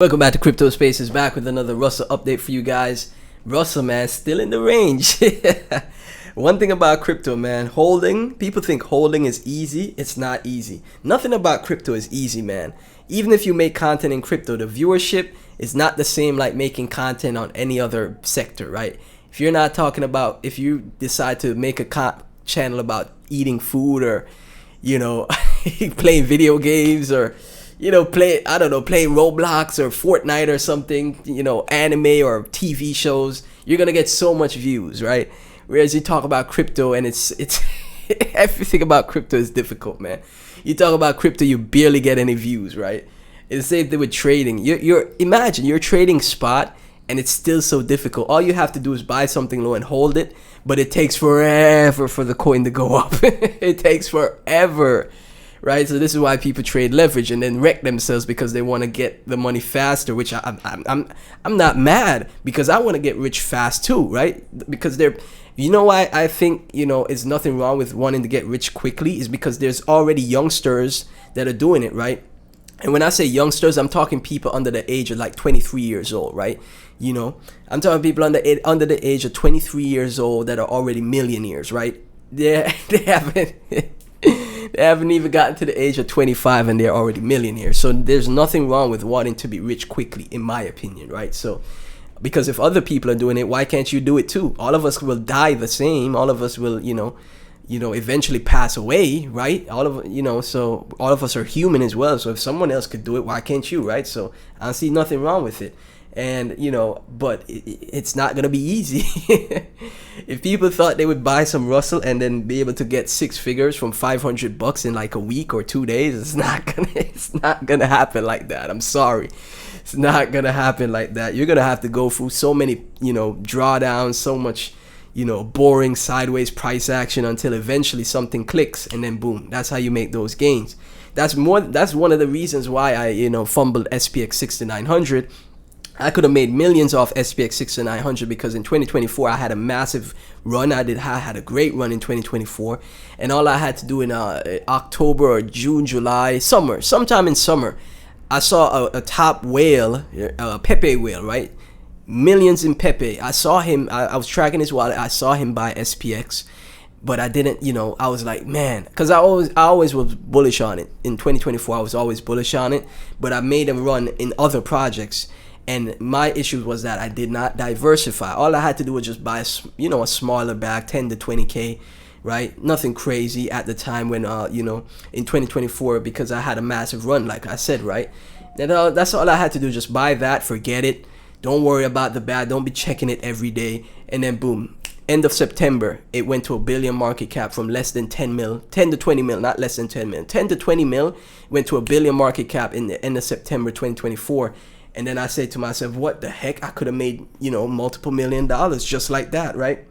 Welcome back to Crypto Spaces, back with another Russell update for you guys. Russell, man, still in the range. One thing about crypto, man, people think holding is easy. It's not easy. Nothing about crypto is easy, man. Even if you make content in crypto, the viewership is not the same like making content on any other sector, right? If you're not talking about, if you decide to make a channel about eating food or, playing video games or, playing Roblox or Fortnite or something, anime or TV shows, you're gonna get so much views, right? Whereas you talk about crypto and it's everything about crypto is difficult, man. You talk about crypto, you barely get any views, right? It's the same thing with trading. Imagine you're trading spot and it's still so difficult. All you have to do is buy something low and hold it, but it takes forever for the coin to go up. It takes forever. Right, so this is why people trade leverage and then wreck themselves because they want to get the money faster. Which I'm not mad, because I want to get rich fast too, right? Because why I think is nothing wrong with wanting to get rich quickly is because there's already youngsters that are doing it, right? And when I say youngsters, I'm talking people under the age of like 23 years old, right? I'm talking people under the age of 23 years old that are already millionaires, right? They haven't even gotten to the age of 25 and they're already millionaires. So there's nothing wrong with wanting to be rich quickly, in my opinion, right? So because if other people are doing it, why can't you do it too? All of us will die the same. All of us will, eventually pass away, right? So all of us are human as well. So if someone else could do it, why can't you, right? So I see nothing wrong with it. And but it's not gonna be easy. If people thought they would buy some Russell and then be able to get six figures from $500 in like a week or 2 days, it's not gonna happen like that. I'm sorry, it's not gonna happen like that. You're gonna have to go through so many drawdowns, so much boring sideways price action until eventually something clicks, and then boom, that's how you make those gains. That's one of the reasons why I fumbled SPX 6900. I could have made millions off SPX 6900 because in 2024 I had a massive run. I had a great run in 2024, and all I had to do in October or June, July, sometime in summer, I saw a top whale, Pepe whale, right? Millions in Pepe. I saw him. I was tracking his wallet. I saw him buy SPX, but I didn't. I was like, man, because I always was bullish on it. In 2024, I was always bullish on it, but I made him run in other projects. And my issue was that I did not diversify. All I had to do was just buy, a smaller bag, 10 to 20K, right? Nothing crazy at the time when, in 2024, because I had a massive run, like I said, right? And that's all I had to do, just buy that, forget it. Don't worry about the bad. Don't be checking it every day. And then boom, end of September, it went to a billion market cap from less than 10 to 20 mil, not less than 10 mil. 10 to 20 mil went to a billion market cap in the end of September 2024. And then I said to myself, what the heck? I could have made, multiple $1 million just like that, right?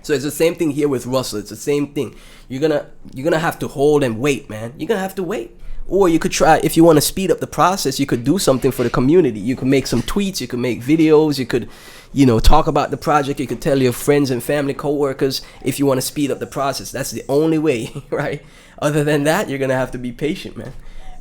So it's the same thing here with Russell. It's the same thing. You're gonna have to hold and wait, man. You're gonna have to wait. Or you could try, if you want to speed up the process, you could do something for the community. You could make some tweets, you could make videos, you could, talk about the project. You could tell your friends and family, coworkers, if you want to speed up the process. That's the only way, right? Other than that, you're gonna have to be patient, man.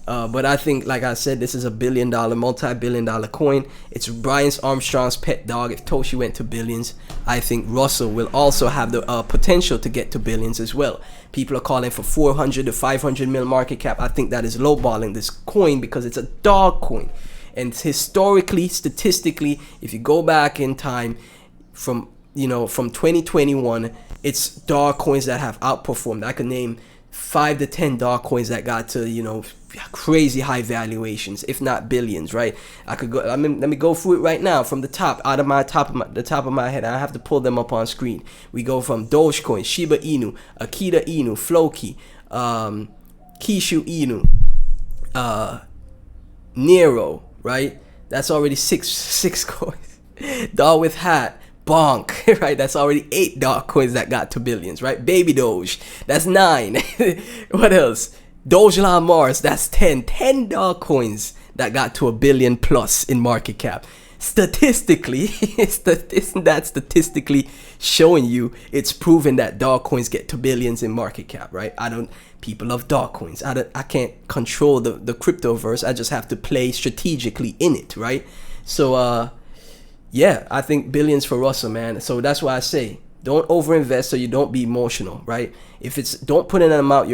But I think, like I said, this is a multi-billion-dollar coin. It's Brian Armstrong's pet dog. If Toshi went to billions, I think Russell will also have the potential to get to billions as well. People are calling for 400 to 500 mil market cap. I think that is lowballing this coin because it's a dog coin. And historically, statistically, if you go back in time from 2021, it's dog coins that have outperformed. I could name 5 to 10 dog coins that got to crazy high valuations, if not billions, right? I could go. Let me go through it right now from the top, the top of my head. I have to pull them up on screen. We go from Dogecoin, Shiba Inu, Akita Inu, Floki, Kishu Inu, Nero, right? That's already six coins. Dog with hat. Bonk, right? That's already 8 dog coins that got to billions, right? Baby Doge, that's 9. What else? Dogecoin Mars, that's 10 dog coins that got to $1 billion plus in market cap. statistically, isn't that statistically showing you it's proven that dog coins get to billions in market cap, right? People love dog coins. I can't control the cryptoverse. I just have to play strategically in it, right? So yeah, I think billions for Russell, man. So that's why I say don't overinvest so you don't be emotional, right? If it's, don't put in an amount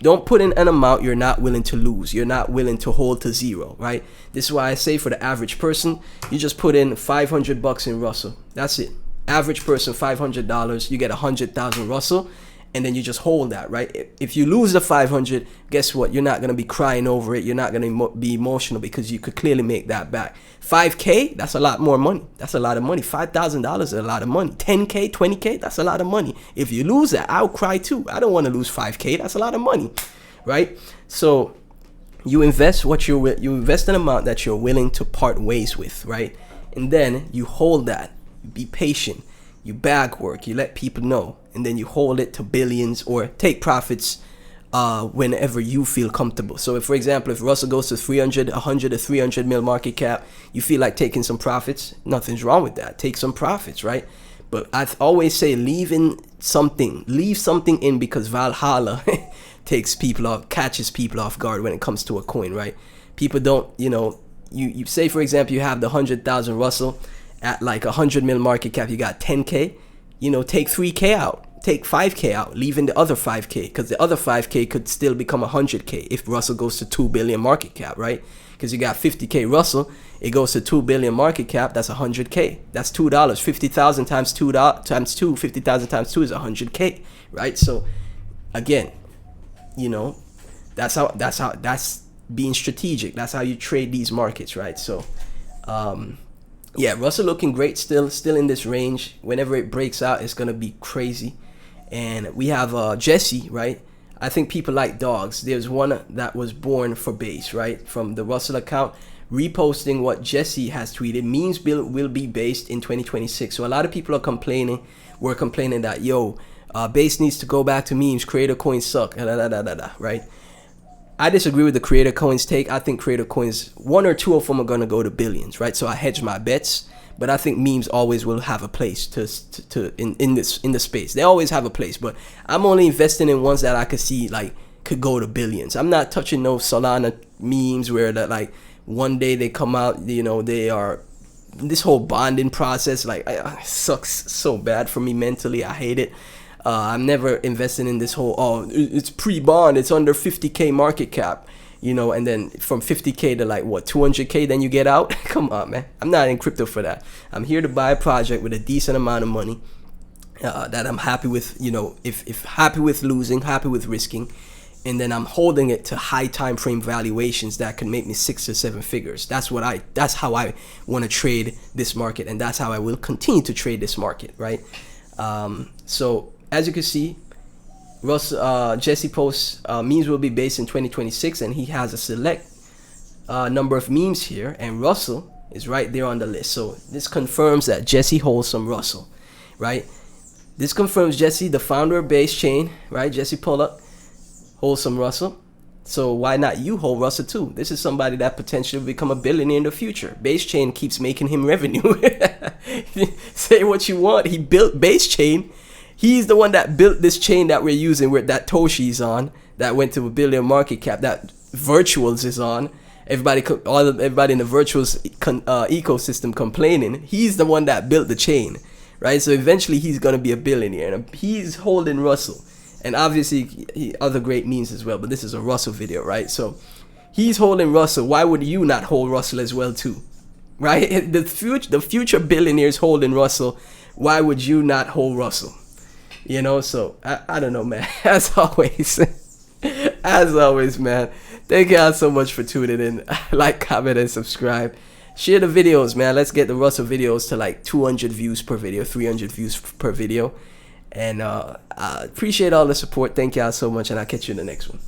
don't put in an amount you're not willing to lose. You're not willing to hold to zero, right? This is why I say for the average person, you just put in $500 in Russell. That's it. Average person, $500, you get 100,000 Russell, and then you just hold that, right? If you lose the 500, guess what? You're not going to be crying over it. You're not going to be emotional because you could clearly make that back. 5K, that's a lot more money. That's a lot of money. $5,000 is a lot of money. 10K, 20K, that's a lot of money. If you lose that, I'll cry too. I don't want to lose 5K. That's a lot of money, right? So you invest you invest an amount that you're willing to part ways with, right? And then you hold that. You be patient. You bag work, you let people know, and then you hold it to billions or take profits whenever you feel comfortable. So if, for example, if Russell goes to 100 to 300 mil market cap, you feel like taking some profits, nothing's wrong with that. Take some profits, right? But I always say leave something in, because Valhalla catches people off guard when it comes to a coin, right? People don't, you say, for example, you have the 100,000 Russell at like 100 mil market cap, you got 10K, take 3K out, take 5K out, leaving the other 5K, because the other 5K could still become 100K if Russell goes to 2 billion market cap, right? Because you got 50K Russell, it goes to 2 billion market cap, that's 100K. That's $2. 50,000 times 2 times 2, 50,000 times 2 is 100K, right? So again, that's being strategic. That's how you trade these markets, right? So yeah, Russell looking great still in this range. Whenever it breaks out, it's gonna be crazy. And we have Jesse, right? I think people like dogs. There's one that was born for base, right? From the Russell account, reposting what Jesse has tweeted. Memes will be based in 2026. So a lot of people are complaining. We're complaining that base needs to go back to memes. Creator coins suck. Right? I disagree with the creator coins take. I think creator coins, one or two of them are gonna go to billions, right? So I hedge my bets, but I think memes always will have a place in the space. They always have a place, but I'm only investing in ones that I could see could go to billions. I'm not touching no Solana memes where that one day they come out, they are this whole bonding process it sucks so bad for me mentally. I hate it. I'm never investing in this whole, it's pre-bond, it's under 50K market cap, and then from 50K to 200K, then you get out. Come on, man. I'm not in crypto for that. I'm here to buy a project with a decent amount of money that I'm happy with, if happy with losing, happy with risking, and then I'm holding it to high time frame valuations that can make me 6 or 7 figures. That's how I want to trade this market, and that's how I will continue to trade this market, right? So as you can see, Jesse posts memes will be based in 2026, and he has a select number of memes here, and Russell is right there on the list. So this confirms that Jesse holds some Russell, right? This confirms Jesse, the founder of Base Chain, right? Jesse Pollock holds some Russell. So why not you hold Russell too? This is somebody that potentially will become a billionaire in the future. Base Chain keeps making him revenue. Say what you want. He built Base Chain. He's the one that built this chain that we're using, where that Toshi's on, that went to $1 billion market cap, that Virtuals is on. Everybody in the Virtuals ecosystem complaining. He's the one that built the chain, right? So eventually he's gonna be a billionaire, and he's holding Russell, and obviously other great memes as well. But this is a Russell video, right? So he's holding Russell. Why would you not hold Russell as well too, right? The future billionaires holding Russell. Why would you not hold Russell? So I don't know, man. As always, man. Thank y'all so much for tuning in. Like, comment, and subscribe. Share the videos, man. Let's get the Russell videos to 200 views per video, 300 views per video. And I appreciate all the support. Thank y'all so much, and I'll catch you in the next one.